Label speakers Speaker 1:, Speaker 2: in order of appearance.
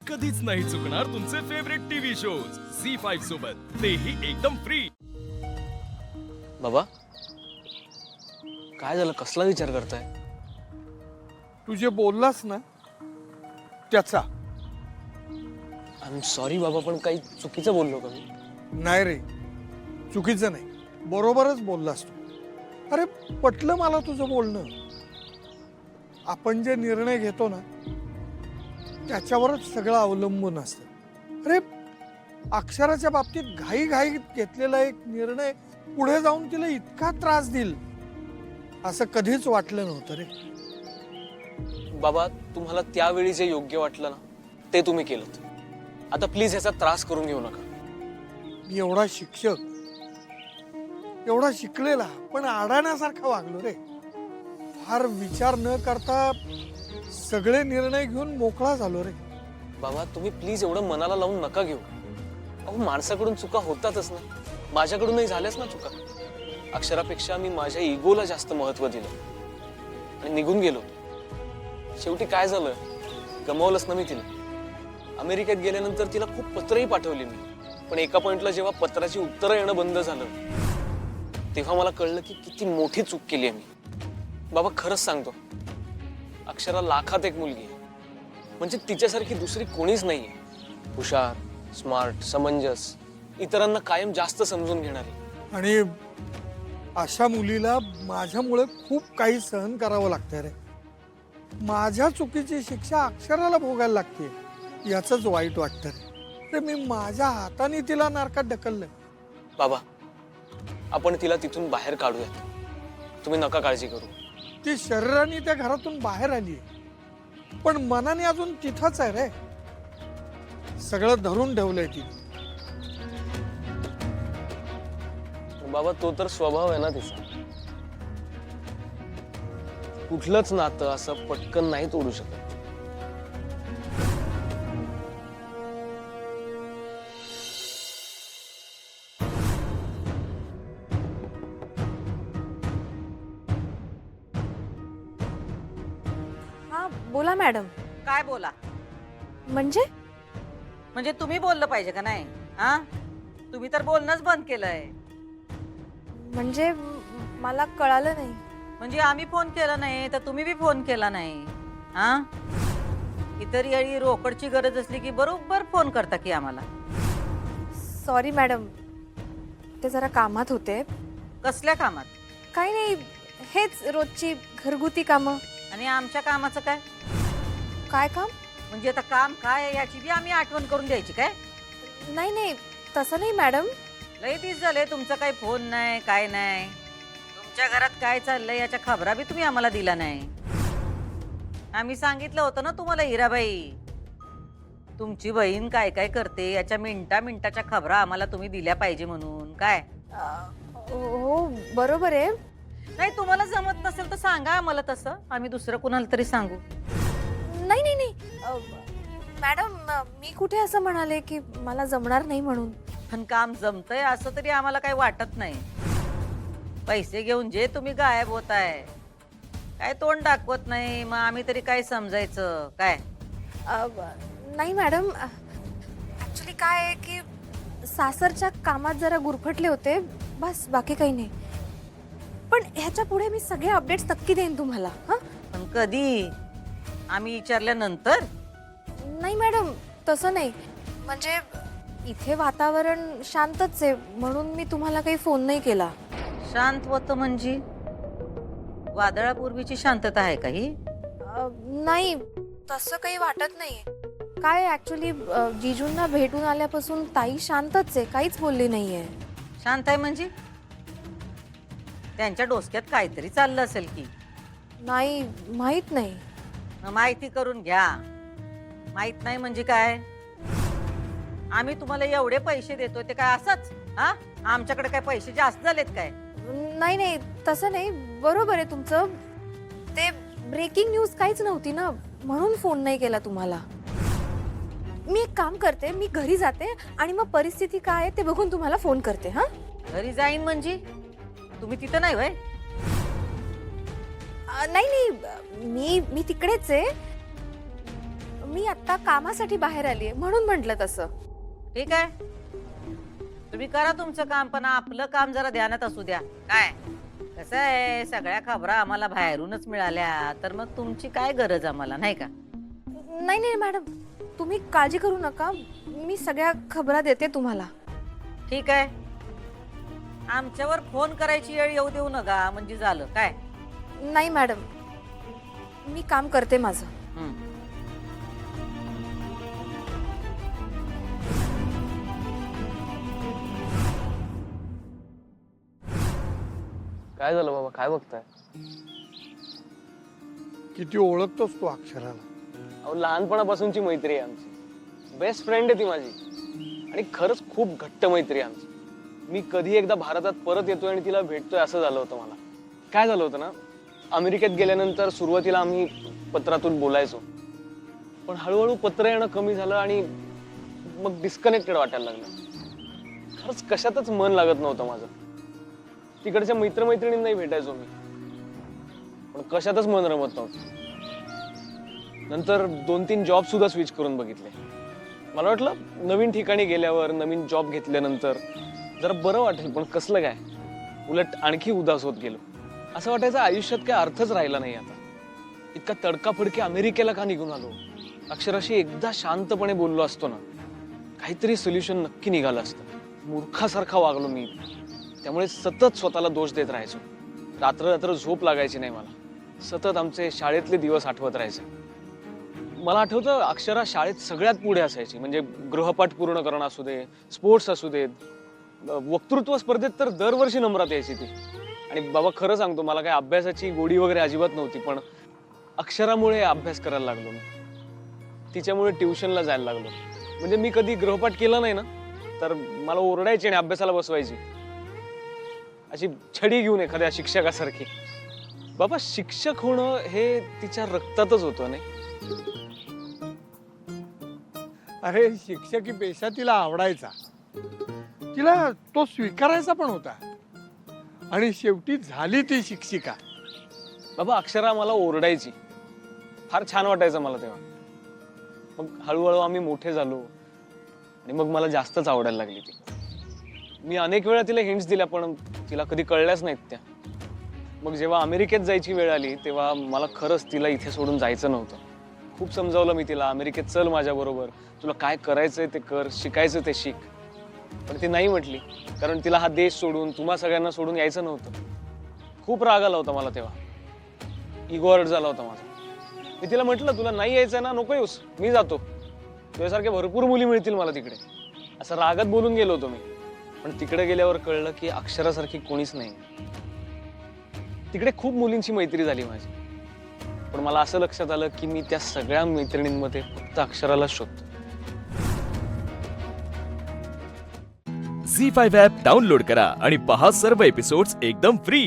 Speaker 1: कधीच नाही चुकणार तुमचे फेवरेट टीव्ही शोज झी5 सोबत, तेही एकदम फ्री।
Speaker 2: बाबा काय झालं, कसला विचार करताय?
Speaker 3: तू जे बोललास ना त्याचा।
Speaker 2: आय एम सॉरी बाबा, पण काही चुकीचं बोललो का मी?
Speaker 3: नाही रे, चुकीचं नाही, बरोबरच बोललास तू। अरे पटलं मला तुझं बोलणं। आपण जे निर्णय घेतो ना त्याच्यावरच सगळं अवलंबून असतं। अरे अक्षराच्या बाबतीत घाई घेतलेला एक निर्णय पुढे जाऊन तिला इतका त्रास देईल असं कधीच वाटलं नव्हतं रे।
Speaker 2: बाबा तुम्हाला त्यावेळी जे योग्य वाटलं ना ते तुम्ही केलं। आता प्लीज याचा त्रास करून घेऊ नका।
Speaker 3: मी एवढा शिक्षक, एवढा शिकलेला, पण अडाण्यासारखा वागलो रे। फार विचार न करता सगळे निर्णय घेऊन मोकळा झालो रे।
Speaker 2: बाबा तुम्ही प्लीज एवढं मनाला लावून नका घेऊ। अहो माणसाकडून चुका होतातच ना, माझ्याकडूनही झाल्याच ना चुका। अक्षरापेक्षा मी माझ्या इगोला जास्त महत्व दिलं आणि निघून गेलो। शेवटी काय झालं, गमावलंच ना मी तिला। अमेरिकेत गेल्यानंतर तिला खूप पत्रही पाठवली मी, पण एका पॉइंटला जेव्हा पत्राची उत्तरं येणं बंद झालं तेव्हा मला कळलं की किती मोठी चूक केली आहे मी। बाबा खरंच सांगतो, अक्षरा लाखात एक मुलगी आहे, म्हणजे तिच्यासारखी दुसरी कोणीच नाहीये। हुशार, स्मार्ट, समंजस, इतरांना कायम जास्त समजून घेणारी।
Speaker 3: आणि अशा मुलीला माझ्यामुळे खूप काही सहन करावं लागतंय रे। माझ्या चुकीची शिक्षा अक्षराला भोगायला लागते, याचंच वाईट वाटतं रे। मी माझ्या हाताने तिला नरकात ढकललं।
Speaker 2: बाबा आपण तिला तिथून बाहेर काढूयात, तुम्ही नका काळजी करू।
Speaker 3: ती शरीराने त्या घरातून बाहेर आली, पण मनाने अजून तिथंच आहे रे। सगळं धरून ठेवलंय ती।
Speaker 2: बाबा तो तर स्वभाव आहे ना तिचा। कुठलंच नातं असं पटकन नाही तोडू शकत।
Speaker 4: हा बोला मॅडम।
Speaker 5: काय बोला?
Speaker 4: म्हणजे
Speaker 5: तुम्ही बोललं पाहिजे का नाही? हा तुम्ही तर बोलणंच बंद केलंय।
Speaker 4: म्हणजे मला कळालं नाही।
Speaker 5: म्हणजे आम्ही फोन केला नाही तर तुम्ही बी फोन केला नाही। हा इतर वेळी रोकडची गरज असली की बरोबर फोन करता की आम्हाला।
Speaker 4: सॉरी मॅडम, ते जरा कामात होते।
Speaker 5: कसल्या कामात?
Speaker 4: काही नाही, हेच रोजची घरगुती कामं।
Speaker 5: आणि आमच्या कामाचं काय?
Speaker 4: काय काम?
Speaker 5: म्हणजे आता काम काय आहे याची बी आम्ही आठवण करून द्यायची काय?
Speaker 4: नाही नाही, तसं नाही मॅडम।
Speaker 5: लय दिवस झाले तुमचा काही फोन नाही, काय नाही। तुमच्या घरात काय चाललंय याच्या खबरा बी तुम्ही आम्हाला दिला नाही। आम्ही सांगितलं होतं ना तुम्हाला, हिराबाई तुमची बहीण काय काय करते याच्या मिनिटाच्या खबरा आम्हाला तुम्ही दिल्या पाहिजे म्हणून। काय
Speaker 4: हो बरोबर आहे।
Speaker 5: नाही तुम्हाला जमत नसेल तर सांगा आम्हाला, तसं आम्ही दुसरं कुणाला तरी सांगू।
Speaker 4: नाही नाही नाही मॅडम, मी कुठे असं म्हणाले की मला जमणार नाही म्हणून।
Speaker 5: पण काम जमतंय असं तरी आम्हाला काही वाटत नाही। पैसे घेऊन जे तुम्ही गायब होताय, काय तोंड दाखवत नाही, मग आम्ही तरी काय समजायचं काय?
Speaker 4: नाही मॅडम, ॲक्च्युली काय आहे की सासरच्या कामात जरा गुरफटले होते, बस बाकी काही नाही। पण ह्याच्या पुढे मी सगळे अपडेट्स नक्की देईन तुम्हाला। हां
Speaker 5: पण कधी? आम्ही विचारल्यानंतर?
Speaker 4: नाही मॅडम, तसं नाही, म्हणजे इथे वातावरण शांतच आहे म्हणून मी तुम्हाला काही फोन नाही केला।
Speaker 5: शांत होतं म्हणजे वादळापूर्वीची शांतता आहे का ही?
Speaker 4: नाही, तसं काही वाटत नाही। काय ॲक्च्युली जिजूंना भेटून आल्यापासून ताई शांतच आहे, काहीच बोलली नाहीये।
Speaker 5: शांत आहे म्हणजे त्यांच्या डोसक्यात काहीतरी चाललं असेल की?
Speaker 4: नाही, माहित नाही।
Speaker 5: मग माहिती करून घ्या। माहित नाही म्हणजे काय? आम्ही तुम्हाला एवढे पैसे देतोय ते काय असंच? हा आमच्याकडे काय पैसे जास्त झालेत काय?
Speaker 4: नाही नाही, तसं नाही, बरोबर आहे तुमचं। ते ब्रेकिंग न्यूज काहीच नव्हती ना, म्हणून फोन नाही केला तुम्हाला। मी एक काम करते, मी घरी जाते आणि मग परिस्थिती काय आहे ते बघून तुम्हाला फोन करते। हां
Speaker 5: घरी जाईन म्हणजे तुम्ही तिथं नाही होय?
Speaker 4: नाही नाही, मी तिकडेच आहे। मी आता कामासाठी बाहेर आलीये म्हणून म्हटलं तसं.
Speaker 5: ठीक आहे, तुम्ही करा तुमचं काम, पण आपलं काम जरा ध्यानात असू द्या. काय कसं आहे, सगळ्या खबरा आम्हाला बाहेरूनच मिळाल्या, तर मग तुमची काय गरज आम्हाला, नाही का?
Speaker 4: नाही नाही मॅडम, तुम्ही काळजी करू नका, मी सगळ्या खबरा देते तुम्हाला.
Speaker 5: ठीक आहे, आमच्यावर फोन करायची वेळ येऊ देऊ नका, म्हणजे झालं काय.
Speaker 4: नाही मॅडम, मी काम करते माझं.
Speaker 5: हं.
Speaker 2: काय झालं बाबा, काय बघताय?
Speaker 3: किती ओळखतोस तू अक्षराला?
Speaker 2: अहो, लहानपणापासूनची मैत्री आहे आमची, बेस्ट फ्रेंड आहे ती माझी, आणि खरंच खूप घट्ट मैत्री आहे आमची. मी कधी एकदा भारतात परत येतोय आणि तिला भेटतोय असं झालं होतं मला. काय झालं होतं ना, अमेरिकेत गेल्यानंतर सुरुवातीला आम्ही पत्रातून बोलायचो, पण हळूहळू पत्र येणं कमी झालं आणि मग डिस्कनेक्टेड वाटायला लागलं. खरंच कशातच मन लागत नव्हतं माझं. तिकडच्या मित्रमैत्रिणींनाही भेटायचो मी, पण कशातच मन रमत नव्हतं. नंतर 2-3 जॉब सुद्धा स्विच करून बघितले. मला वाटलं नवीन ठिकाणी गेल्यावर, नवीन जॉब घेतल्यानंतर जरा बरं वाटेल, पण कसलं काय, उलट आणखी उदास होत गेलो. असं वाटायचं आयुष्यात काय अर्थच राहिला नाही आता. इतका तडकाफडकी अमेरिकेला का निघून आलो? अक्षराशी एकदा शांतपणे बोललो असतो ना, काहीतरी सोल्युशन नक्की निघालं असतं. मूर्खासारखा वागलो मी, त्यामुळे सतत स्वतःला दोष देत राहायचो. रात्र रात्र झोप लागायची नाही मला. सतत आमचे शाळेतले दिवस आठवत राहायचे. मला आठवतं, अक्षरा शाळेत सगळ्यात पुढे असायची. म्हणजे गृहपाठ पूर्ण करणं असू दे, स्पोर्ट्स असू देत, वक्तृत्व स्पर्धेत तर दरवर्षी नंबरात यायची ती. आणि बाबा खरं सांगतो, मला काय अभ्यासाची गोडी वगैरे अजिबात नव्हती, पण अक्षरामुळे अभ्यास करायला लागलो मी. तिच्यामुळे ट्युशनला जायला लागलो. म्हणजे मी कधी गृहपाठ केला नाही ना, तर मला ओरडायची आणि अभ्यासाला बसवायची, अशी छडी घेऊन एखाद्या शिक्षकासारखी. बाबा, शिक्षक होणं हे तिच्या रक्तातच होतं नाही.
Speaker 3: अरे, शिक्षकी पेशा तिला आवडायचा, तिला तो स्वीकारायचा पण होता, आणि शेवटी झाली ती शिक्षिका.
Speaker 2: बाबा, अक्षरा मला ओरडायची, फार छान वाटायचं मला तेव्हा. मग हळूहळू आम्ही मोठे झालो आणि मग मला जास्तच आवडायला लागली ती. मी अनेक वेळा तिला हिंट्स दिल्या, पण तिला कधी कळल्याच नाहीत त्या. मग जेव्हा अमेरिकेत जायची वेळ आली, तेव्हा मला खरंच तिला इथे सोडून जायचं नव्हतं. खूप समजावलं मी तिला, अमेरिकेत चल माझ्याबरोबर, तुला काय करायचंय ते कर, शिकायचं ते शिक. पण ती नाही म्हटली, कारण तिला हा देश सोडून, तुम्हा सगळ्यांना सोडून यायचं नव्हतं. खूप राग आला होता मला तेव्हा, इगो हर्ट झाला होता माझा. मी तिला म्हटलं, तुला नाही यायचं ना, नको येऊस, मी जातो, तुझ्यासारख्या भरपूर मुली मिळतील मला तिकडे, असं रागात बोलून गेलो होतो मी. पण तिकडे गेल्यावर कळलं की अक्षरासारखी कोणीच नाही. तिकडे खूप मुलींची मैत्री झाली माझी, पण मला असं लक्षात आलं की मी त्या सगळ्या मैत्रिणींमध्ये फक्त अक्षराला शोधतो.
Speaker 1: झी5 ॲप डाउनलोड करा आणि पहा सर्व एपिसोड्स एकदम फ्री.